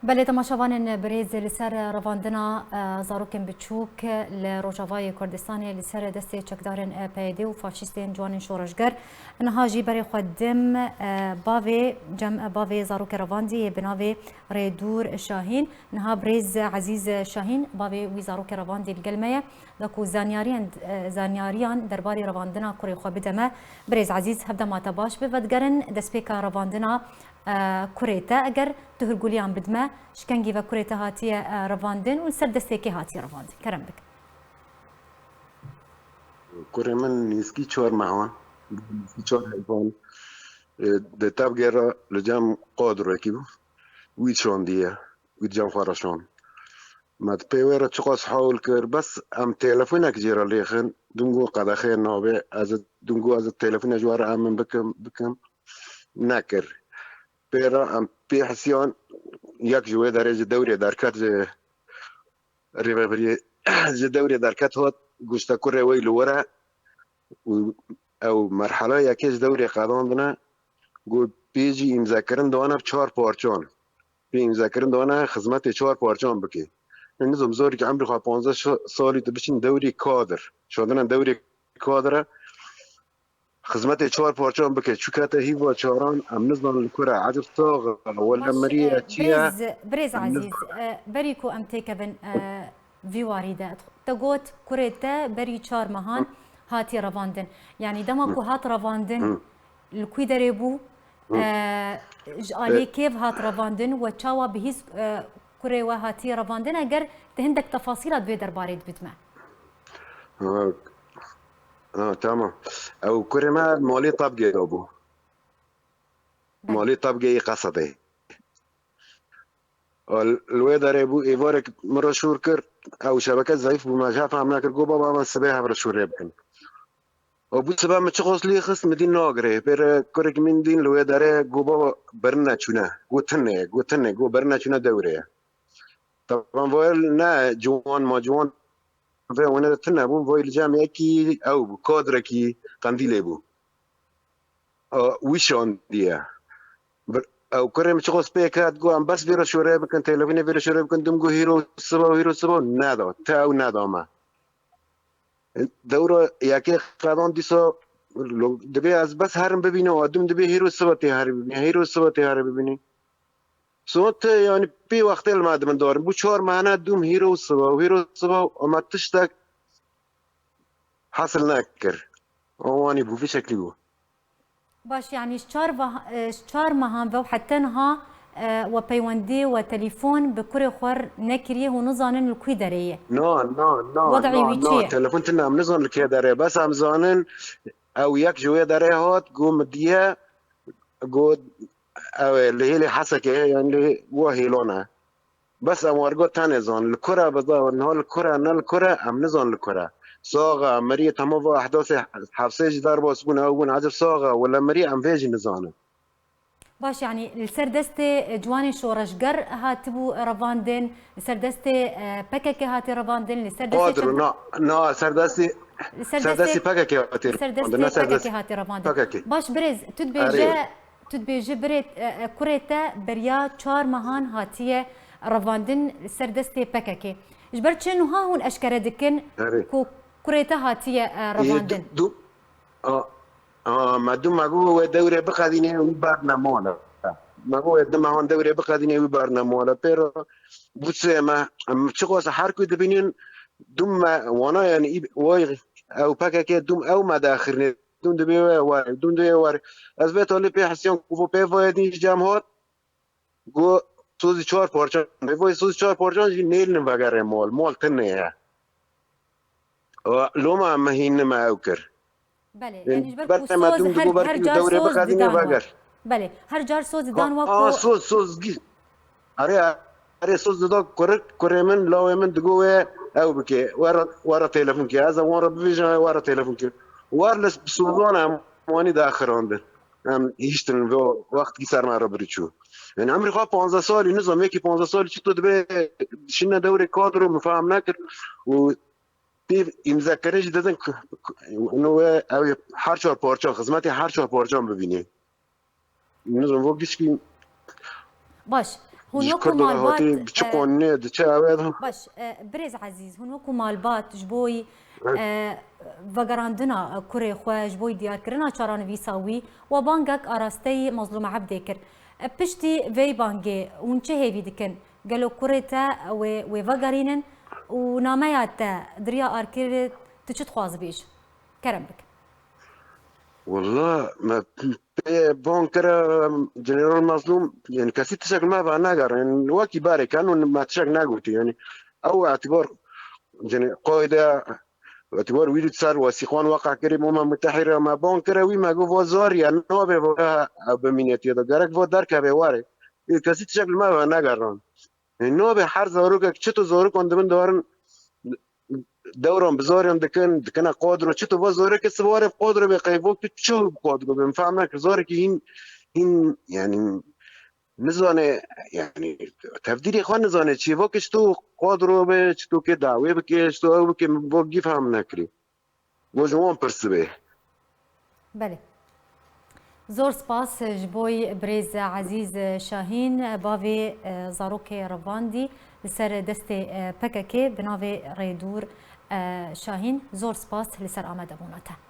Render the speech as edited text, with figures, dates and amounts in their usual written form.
بله تماشاوان بريز لسر رواندنا زاروكن بتشوك لروجافای کردستان لسر دست چکدارن پیدی و فاشیستین جوان شورشگر انها جی برای خودم باوی جمع باوی زاروک رواندی بناوی ریدور شاهین انها بريز عزیز شاهین باوی وی زاروک رواندی الگلمه دکو زانیاریان درباری رواندنا کری خو بدمه بريز عزیز هفته ما تباش بودگرن دسپیکا رواندنا كوريتا اگر تهرگولیان بدمه شکنگی و كوريتا هاتی رواندن و سر دستیکی هاتی رواندن کرم بک كوري من نسكي تشور معون نسكي تشور هيفون ده تاب جرا لجام قادر ركيبو ويتشون ديه ويتجام خراشون ما تبيورا تشقص حول كر بس ام تلفونك جرا ليخن دونغو قد خير نوبي از دونغو از التلفون جوار ام بكم ناكر بيرا ام بيحسيون ياك جوي درجة دوري داركات ريبري دوري داركات هو گوشتا كوري ويلو ورا او مرحله یکیش دوری قداندنه گو پیجی امضا کردن دانه 4 پارچان پی امضا کردن دانه خدمت 4 پارچان بکی نظام زوری که عمری خواه 15 سالی تو بشین دوری کادر شدن دوری کادر خدمت 4 پارچان بکی چوکات هیوا چاران ام نظام الكره عجب طاغ ولا مريه تشيا بريز عزيز بريكو ام تيكبن في واردات تقوت كوريتا بري 4 مهان هاتي رواندن يعني دماكو هات رواندن الكوي دريبو علي كيف هات رواندن وتشاوا بهيز كوري وهاتي رواندن اگر تهندك تفاصيلات بيدر باريد بدما تمام او كوري ما مولي طبقي ابو مولي طبقي قصدي الويدر ابو ايفورك مره شوركر او شبكات ضعيف بما جاء فهمنا كرجو بابا من سبيها برشور يبكن وبو سبا ما تشخص لي خص مدين ناغري بير كورك من دين الويدر جو بابا برنا چونه گوتنه جو برنا چونه دوره طبعا ويل نا جوان ما جوان في وانا تنا بو ويل جامعه كي او كادر كي قنديل ابو ويشون ديه او كريم تشخص بيكات جو ام بس بيرو شوري بكن تلفوني بيرو شوري بكن دم جو هيرو سبا نادا تاو نادا ما دوره یکی قدان دیسا دبی از بس هرم ببینه آدم دبی هیرو سبا تهاری ببینه هیرو سبا تهاری ببینه صوت يعني بي وقت المادة من دارم بو 4 معناه دوم هيرو سبا وما تشتك حصل نكر واني بو في شكلي بو باش يعني شار مهام و حتى نها وبيوندي وتليفون بكوري خور نكريه ونظانن الكوي دريه وضعي ويتشي تليفون تنا نظن الكي دريه بس ام زانن او يك جويه دريه هات جو مديه جو او اللي هي اللي حسك يعني اللي هو هيلونا بس ام ورغو تاني زون الكره بضا انه الكره ام نظن الكره صاغه مريه تمام احداث حفصه جدار باسبون او عجب صاغه ولا مريه ام فيجي نظانه باش يعني السردستي جواني شورشگر هاتبو رواندن السردستي بكك هاتي رواندن السردستي نا سردستي بكك هاتي رواندن باش بريز تدبيجي بريت كوريتا بريا 4 مهان هاتيه رواندن السردستي بكك جبرت شنو ها هون اشكره دكن كوريتا هاتيه رواندن ما دوم ماغو دوره بقادينه وبرنامج ماغو دم هون دوره بقادينه وبرنامج بيرو بوسما تشخص حركه دبينين دوم وانا يعني واي او باكا دوم او مداخرني دوم دبي وار دوم دبي وار از بيت اولي بي حسيون كوفو بي فادي جامهات جو سوزي 4 پارچان بي سوزي 4 پارچان نيل نبغره مول تنه لوما مهين ما اوكر بله يعني جبرك صوز هر جار صوز دان بله هر جار صوز دان وكو صوز اري صوز دان كوري من لو من دغوه او بكي ورا تليفون كي هذا ورا بيجي ورا تليفون كي وارلس بسوزونا موني داخرون ام يشتن وقت كي صار مع بريتشو يعني عمري خا 15 سال نظام يكي 15 سال شتو دبي شنا دوري كادر مفاهم نكر و امضا کردنش دادن انه هر 4 پارچان خدمت هر 4 پارچان ببینی نظام وقتش که باش هون دش وەکو کرد هاتی مالبات چه قانونه دچه اوید باش برێز عزیز هون وەکو مالبات ji بۆی vegerandina kurê xwe ji بۆی diyarkirina çaranivîsa wî we bangek arasteyî Mazlûm Ebdê kir. Piştî vê bangê hûn çi hêvî dikin? Gelo kurê te wê vegerînin û nameya te diriya arkirê tu çi dixwazi bêj? Kerem bik. والله ما بون كرا جنرال مظلوم يعني كثير تشكل ما بقى ناقر يعني واكي باري كانوا ما تشكل ناقوتي يعني او اعتبار قاعده اعتبار ويد صار وسيخوان وقع كريم متحرة ما بون كرا وي ما جو وزار يعني نو به بمينيتي ده جرك فو دار كبه واره كثير تشكل ما بقى ناقر يعني نو به حر زاروك چتو زاروك عندهم دارن دورهم بزارهم دكان قادر چتو وزاره که سوار قادر به قیفوک تو چه قادر بنفهم نکر زاره که این يعني نزانه يعني تفديلي خوان نزانه چی وکش تو قادر به چتو که دعوی بکش تو او که وگی فهم نکری وجوان پرسبه بله زۆر سپاس ji بۆی برێز عزیز شاهین bavê zarokê revandî li ser destê PKK bi navê Rêdûr Şahîn zۆr spas li ser amedebûna te.